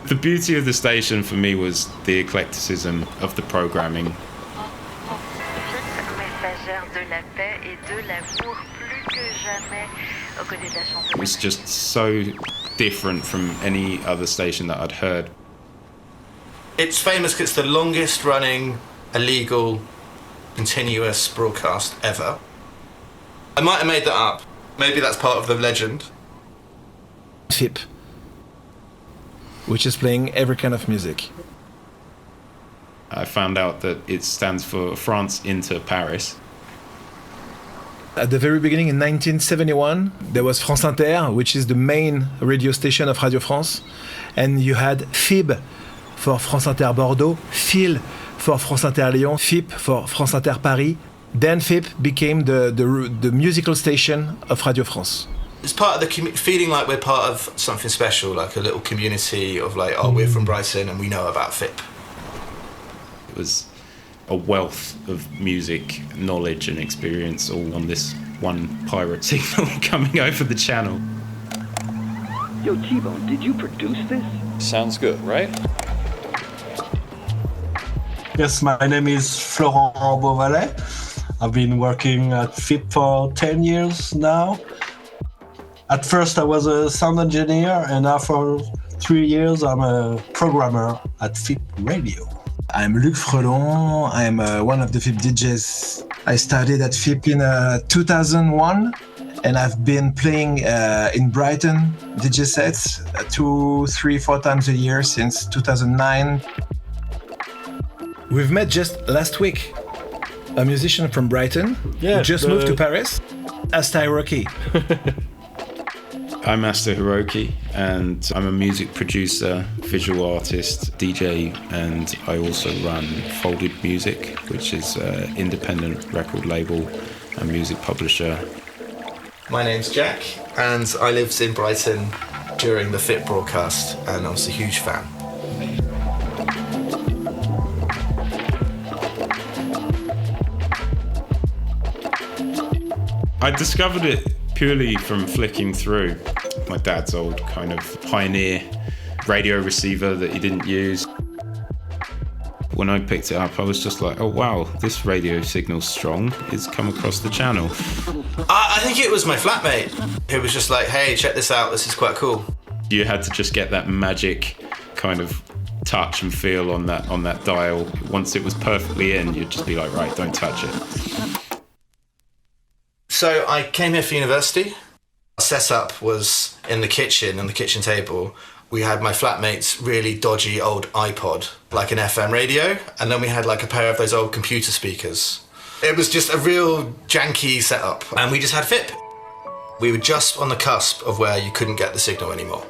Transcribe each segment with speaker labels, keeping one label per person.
Speaker 1: The beauty of the station for me was the eclecticism of the programming. It was just so different from any other station that I'd heard.
Speaker 2: It's famous because it's the longest running illegal continuous broadcast ever. I might have made that up. Maybe that's part of the legend.
Speaker 3: FIP, which is playing every kind of music.
Speaker 1: I found out that it stands for France Inter Paris.
Speaker 3: At the very beginning, in 1971, there was France Inter, which is the main radio station of Radio France, and you had FIB for France Inter Bordeaux, FIL for France Inter Lyon, FIP for France Inter Paris. Then FIP became the musical station of Radio France.
Speaker 2: It's part of the feeling like we're part of something special, like a little community of like, oh, we're from Brighton and we know about FIP.
Speaker 1: It was a wealth of music, knowledge and experience all on this one pirate signal coming over the channel.
Speaker 4: Yo, T-Bone, did you produce this?
Speaker 5: Sounds good, right?
Speaker 6: Yes, my name is Florent Beauvalet. I've been working at FIP for 10 years now. At first I was a sound engineer, and now for 3 years I'm a programmer at FIP Radio.
Speaker 3: I'm Luc Frelon. I'm one of the FIP DJs. I started at FIP in 2001, and I've been playing in Brighton DJ sets 2, 3, 4 times a year since 2009. We've met just last week. A musician from Brighton who just moved to Paris, Asta Hiroki.
Speaker 1: I'm Asta Hiroki, and I'm a music producer, visual artist, DJ, and I also run Folded Music, which is an independent record label and music publisher.
Speaker 2: My name's Jack, and I lived in Brighton during the FIP broadcast, and I was a huge fan.
Speaker 1: I discovered it purely from flicking through my dad's old kind of Pioneer radio receiver that he didn't use. When I picked it up, I was just like, oh wow, this radio signal's strong. It's come across the channel.
Speaker 2: I think it was my flatmate who was just like, hey, check this out, this is quite cool.
Speaker 1: You had to just get that magic kind of touch and feel on that dial. Once it was perfectly in, you'd just be like, right, don't touch it.
Speaker 2: So I came here for university. Our setup was in the kitchen, on the kitchen table. We had my flatmate's really dodgy old iPod, like an FM radio, and then we had like a pair of those old computer speakers. It was just a real janky setup, and we just had FIP. We were just on the cusp of where you couldn't get the signal anymore.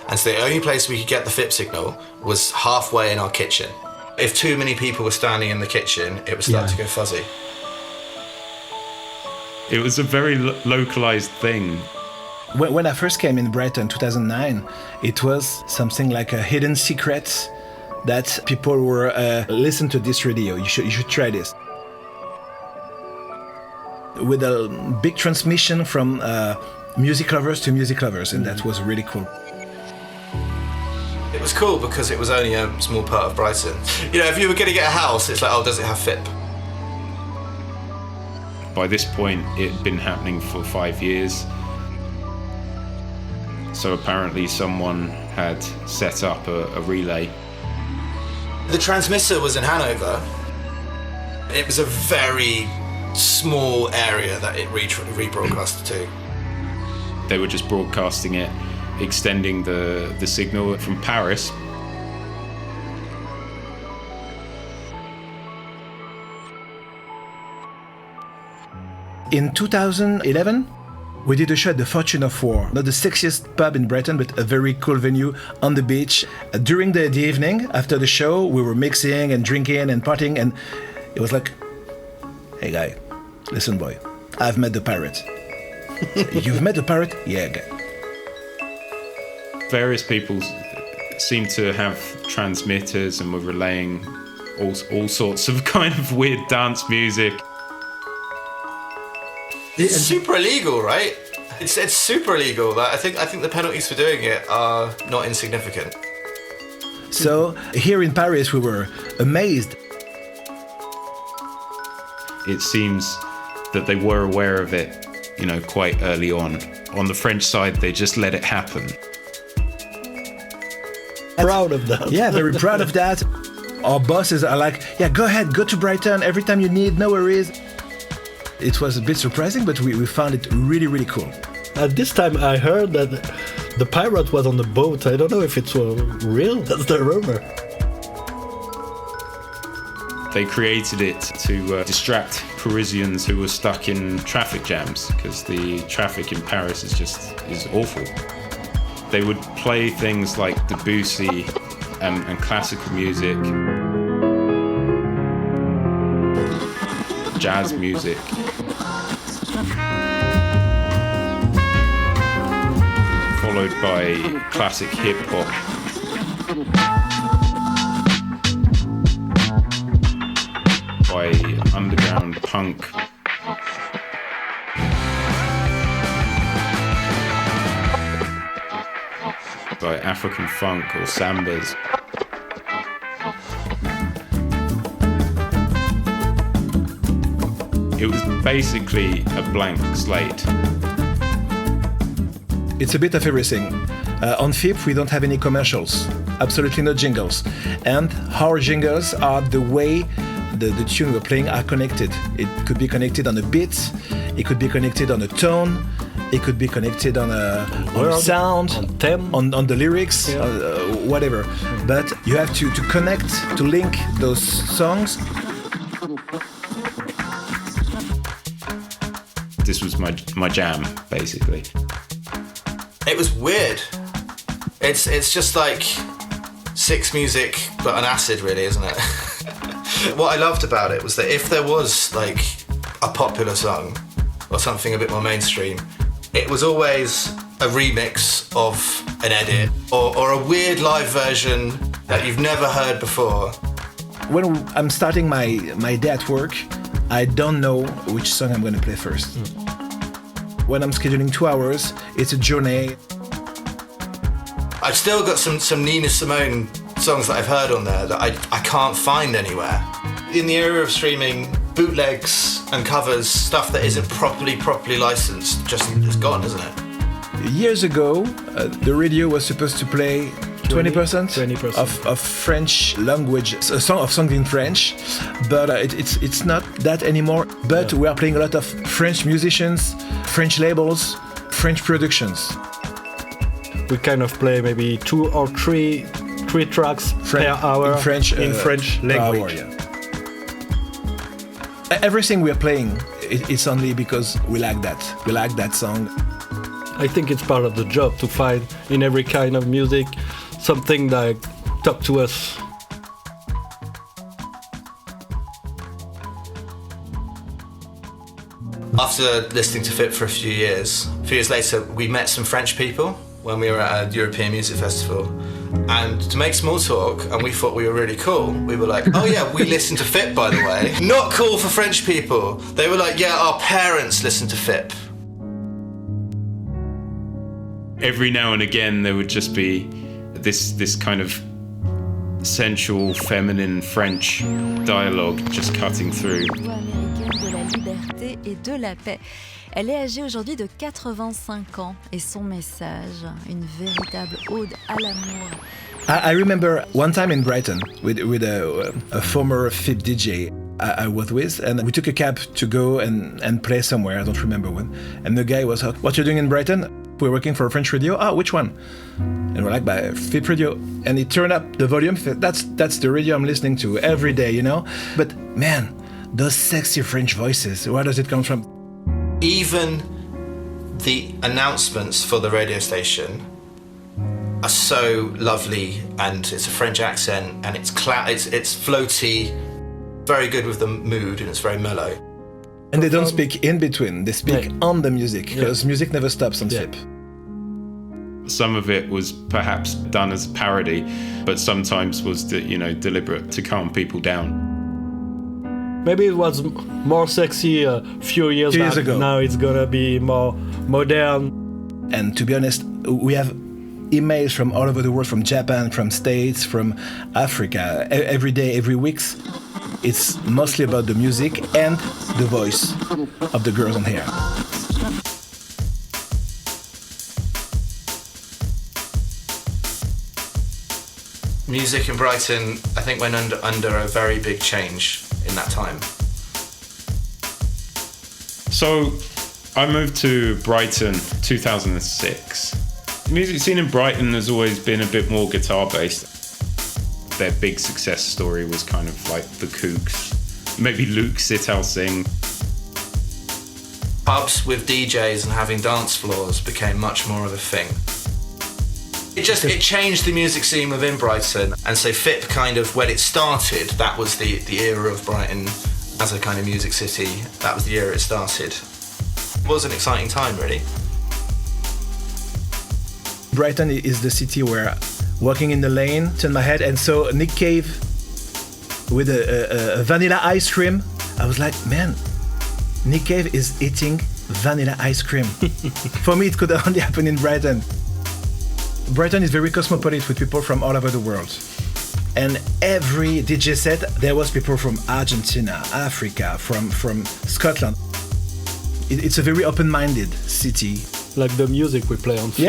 Speaker 2: And so the only place we could get the FIP signal was halfway in our kitchen. If too many people were standing in the kitchen, it would start to go fuzzy.
Speaker 1: It was a very localized thing.
Speaker 3: When I first came in Brighton in 2009, it was something like a hidden secret that people were listen to this radio. You should try this. With a big transmission from music lovers to music lovers, and that was really cool.
Speaker 2: It was cool because it was only a small part of Brighton. You know, if you were going to get a house, it's like, oh, does it have FIP?
Speaker 1: By this point, it had been happening for 5 years. So apparently someone had set up a relay.
Speaker 2: The transmitter was in Hanover. It was a very small area that it rebroadcasted to.
Speaker 1: They were just broadcasting it, extending the signal from Paris.
Speaker 3: In 2011, we did a show at the Fortune of War, not the sexiest pub in Brighton, but a very cool venue on the beach. During the evening, after the show, we were mixing and drinking and partying, and it was like, hey guy, listen boy, I've met the pirate. You've met the pirate? Yeah, guy.
Speaker 1: Various people seemed to have transmitters and were relaying all sorts of kind of weird dance music.
Speaker 2: It's super illegal, right? It's super illegal. I think the penalties for doing it are not insignificant.
Speaker 3: So here in Paris, we were amazed.
Speaker 1: It seems that they were aware of it, quite early on. On the French side, they just let it happen.
Speaker 6: Proud of that.
Speaker 3: Yeah, very proud of that. Our bosses are like, yeah, go ahead, go to Brighton every time you need, no worries. It was a bit surprising, but we found it really, really cool.
Speaker 6: At this time, I heard that the pirate was on the boat. I don't know if it's real. That's the rumor.
Speaker 1: They created it to distract Parisians who were stuck in traffic jams, because the traffic in Paris is awful. They would play things like Debussy and classical music, jazz music. Followed by classic hip-hop. By underground punk. By African funk or sambas. It was basically a blank slate.
Speaker 3: It's a bit of everything. On FIP, we don't have any commercials, absolutely no jingles. And our jingles are the way the tune we're playing are connected. It could be connected on a beat, it could be connected on a tone, it could be connected on a sound, on the lyrics, whatever. But you have to connect, to link those songs.
Speaker 1: This was my jam, basically.
Speaker 2: It was weird. It's just like Six Music, but on acid, really, isn't it? What I loved about it was that if there was like a popular song or something a bit more mainstream, it was always a remix of an edit or a weird live version that you've never heard before.
Speaker 3: When I'm starting my day at work, I don't know which song I'm going to play first. When I'm scheduling 2 hours, it's a journey.
Speaker 2: I've still got some Nina Simone songs that I've heard on there that I can't find anywhere. In the era of streaming, bootlegs and covers, stuff that isn't properly licensed, just is gone, isn't it?
Speaker 3: Years ago, the radio was supposed to play 20% of French language, songs in French, but it's not that anymore. But we are playing a lot of French musicians, French labels, French productions.
Speaker 6: We kind of play maybe 2 or 3 tracks per hour in French language.
Speaker 3: Hour, yeah. Everything we are playing, it's only because we like that. We like that song.
Speaker 6: I think it's part of the job to find in every kind of music something that talk to us.
Speaker 2: After listening to FIP for a few years later, we met some French people when we were at a European music festival. And to make small talk, and we thought we were really cool, we were like, oh yeah, we listen to FIP, by the way. Not cool for French people. They were like, yeah, our parents listen to FIP.
Speaker 1: Every now and again, there would just be this kind of sensual, feminine French dialogue just cutting through.
Speaker 5: Américaine de la liberté et de la paix. Elle est âgée aujourd'hui de 85 ans et son message, une véritable ode à l'amour.
Speaker 3: I remember one time in Brighton with a former FIP DJ I was with, and we took a cab to go and play somewhere, I don't remember when. And the guy was like, what you doing in Brighton? We're working for a French radio. Ah, which one? And we're like, by FIP radio. And he turned up the volume. That's the radio I'm listening to every day, you know? But man, those sexy French voices, where does it come from?
Speaker 2: Even the announcements for the radio station are so lovely, and it's a French accent, and it's floaty, very good with the mood, and it's very mellow.
Speaker 3: And they don't speak in between, they speak on the music, because music never stops on FIP.
Speaker 1: Some of it was perhaps done as a parody, but sometimes was deliberate to calm people down.
Speaker 6: Maybe it was more sexy a few years
Speaker 3: ago.
Speaker 6: Now it's gonna be more modern.
Speaker 3: And to be honest, we have emails from all over the world, from Japan, from States, from Africa, every day, every week. It's mostly about the music and the voice of the girls on here.
Speaker 2: Music in Brighton, I think, went under a very big change in that time.
Speaker 1: So I moved to Brighton 2006. The music scene in Brighton has always been a bit more guitar based. Their big success story was kind of like the Kooks, maybe Luke Sittow Singh.
Speaker 2: Pubs with DJs and having dance floors became much more of a thing. It changed the music scene within Brighton, and so FIP kind of, when it started, that was the era of Brighton as a kind of music city. That was the era it started. It was an exciting time, really.
Speaker 3: Brighton is the city where walking in the lane turned my head, and so Nick Cave with a vanilla ice cream. I was like, man, Nick Cave is eating vanilla ice cream. For me, it could only happen in Brighton. Brighton is very cosmopolitan with people from all over the world. And every DJ set, there was people from Argentina, Africa, from Scotland. It's a very open-minded city.
Speaker 7: Like the music we play on FIP.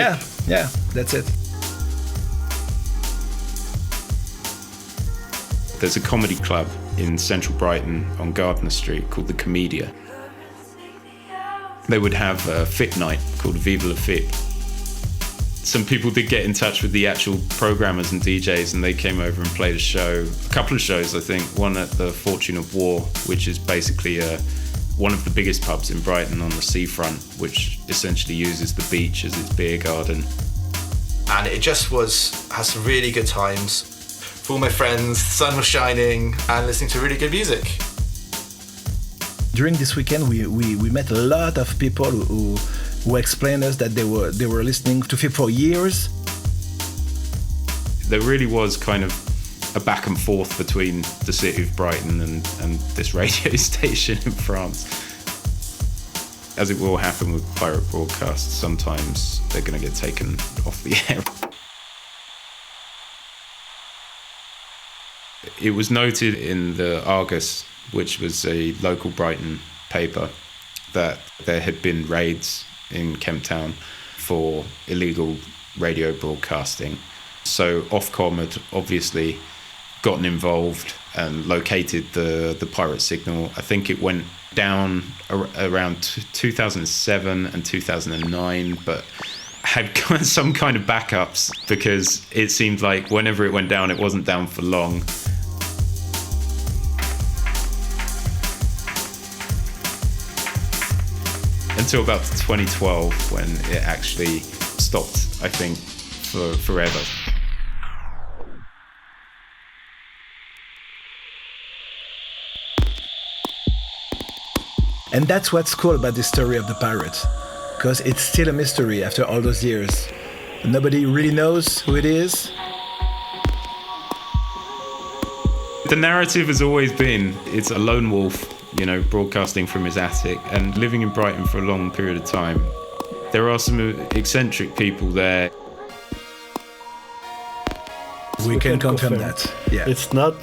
Speaker 3: Yeah, that's it.
Speaker 1: There's a comedy club in central Brighton on Gardner Street called the Comedia. They would have a FIP night called Viva la FIP. Some people did get in touch with the actual programmers and DJs, and they came over and played a couple of shows, I think. One at the Fortune of War, which is basically one of the biggest pubs in Brighton on the seafront, which essentially uses the beach as its beer garden.
Speaker 2: And it just has some really good times. For all my friends, the sun was shining, and listening to really good music.
Speaker 3: During this weekend, we met a lot of people who explained us that they were listening to FIP for years.
Speaker 1: There really was kind of a back and forth between the city of Brighton and this radio station in France. As it will happen with pirate broadcasts, sometimes they're going to get taken off the air. It was noted in the Argus, which was a local Brighton paper, that there had been raids in Kemp Town for illegal radio broadcasting. So Ofcom had obviously gotten involved and located the pirate signal. I think it went down around 2007 and 2009, but had some kind of backups, because it seemed like whenever it went down, it wasn't down for long. Until about 2012, when it actually stopped, I think, for forever.
Speaker 3: And that's what's cool about the story of the pirate, because it's still a mystery after all those years. Nobody really knows who it is.
Speaker 1: The narrative has always been it's a lone wolf, broadcasting from his attic and living in Brighton for a long period of time. There are some eccentric people there.
Speaker 3: We can confirm that. Yeah.
Speaker 7: It's not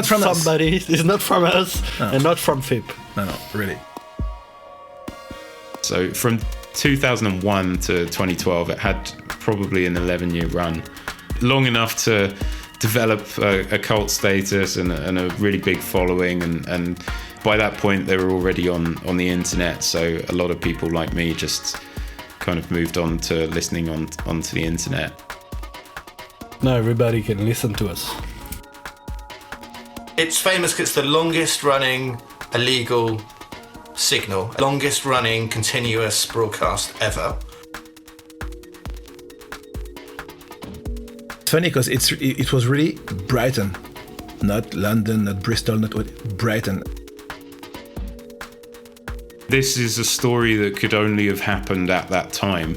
Speaker 7: from somebody, it's not from us, and not from FIP.
Speaker 3: No, really.
Speaker 1: So from 2001 to 2012, it had probably an 11-year run. Long enough to develop a cult status and a really big following, and by that point they were already on the internet, so a lot of people like me just kind of moved on to listening onto the internet.
Speaker 7: Now everybody can listen to us.
Speaker 2: It's famous because it's the longest running illegal signal, longest running continuous broadcast ever.
Speaker 3: It's funny because it was really Brighton, not London, not Bristol, not Brighton.
Speaker 1: This is a story that could only have happened at that time.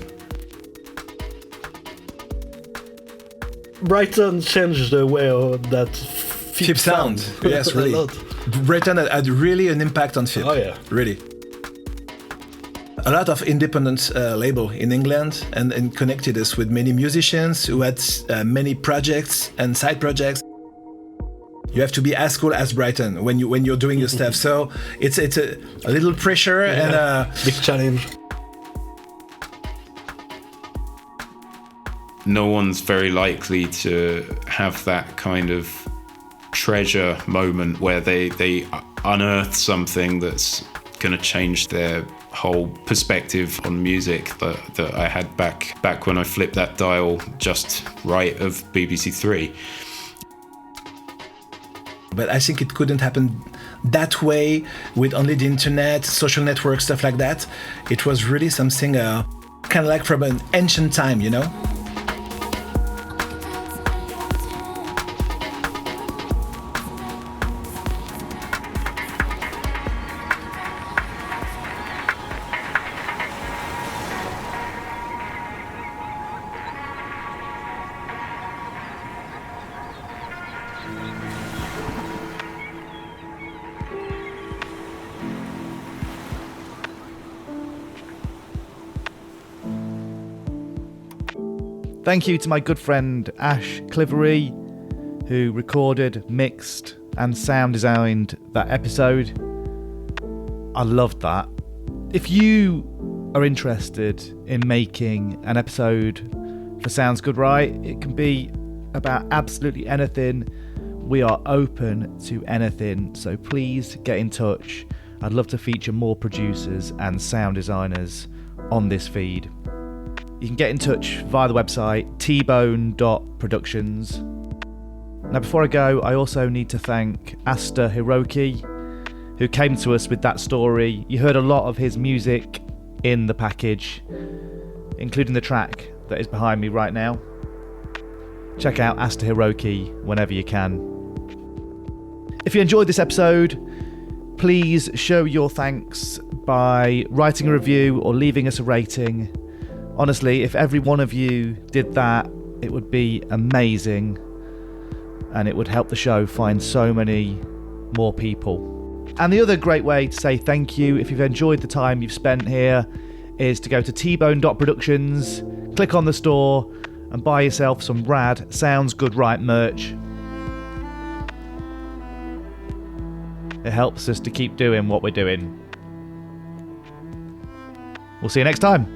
Speaker 7: Brighton changed the way that
Speaker 3: FIP sound. Yes, really. Brighton had really an impact on FIP.
Speaker 7: Oh yeah,
Speaker 3: really. a lot of independent label in England and connected us with many musicians who had many projects and side projects. You have to be as cool as Brighton when you're doing your stuff. So it's a little pressure and a
Speaker 7: big challenge.
Speaker 1: No one's very likely to have that kind of treasure moment where they unearth something that's going to change their whole perspective on music that I had back when I flipped that dial just right of BBC Three.
Speaker 3: But I think it couldn't happen that way with only the internet, social networks, stuff like that. It was really something kind of like from an ancient time, you know?
Speaker 8: Thank you to my good friend Ash Clivery, who recorded, mixed, and sound designed that episode. I loved that. If you are interested in making an episode for Sounds Good Right, it can be about absolutely anything. We are open to anything, so please get in touch. I'd love to feature more producers and sound designers on this feed. You can get in touch via the website tbone.productions. Now, before I go, I also need to thank Asta Hiroki, who came to us with that story. You heard a lot of his music in the package, including the track that is behind me right now. Check out Asta Hiroki whenever you can. If you enjoyed this episode, please show your thanks by writing a review or leaving us a rating. Honestly, if every one of you did that, it would be amazing, and it would help the show find so many more people. And the other great way to say thank you, if you've enjoyed the time you've spent here, is to go to tbone.productions, click on the store, and buy yourself some rad Sounds Good Right merch. It helps us to keep doing what we're doing. We'll see you next time.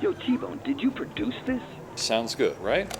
Speaker 4: Yo, T-Bone, did you produce this?
Speaker 9: Sounds good, right?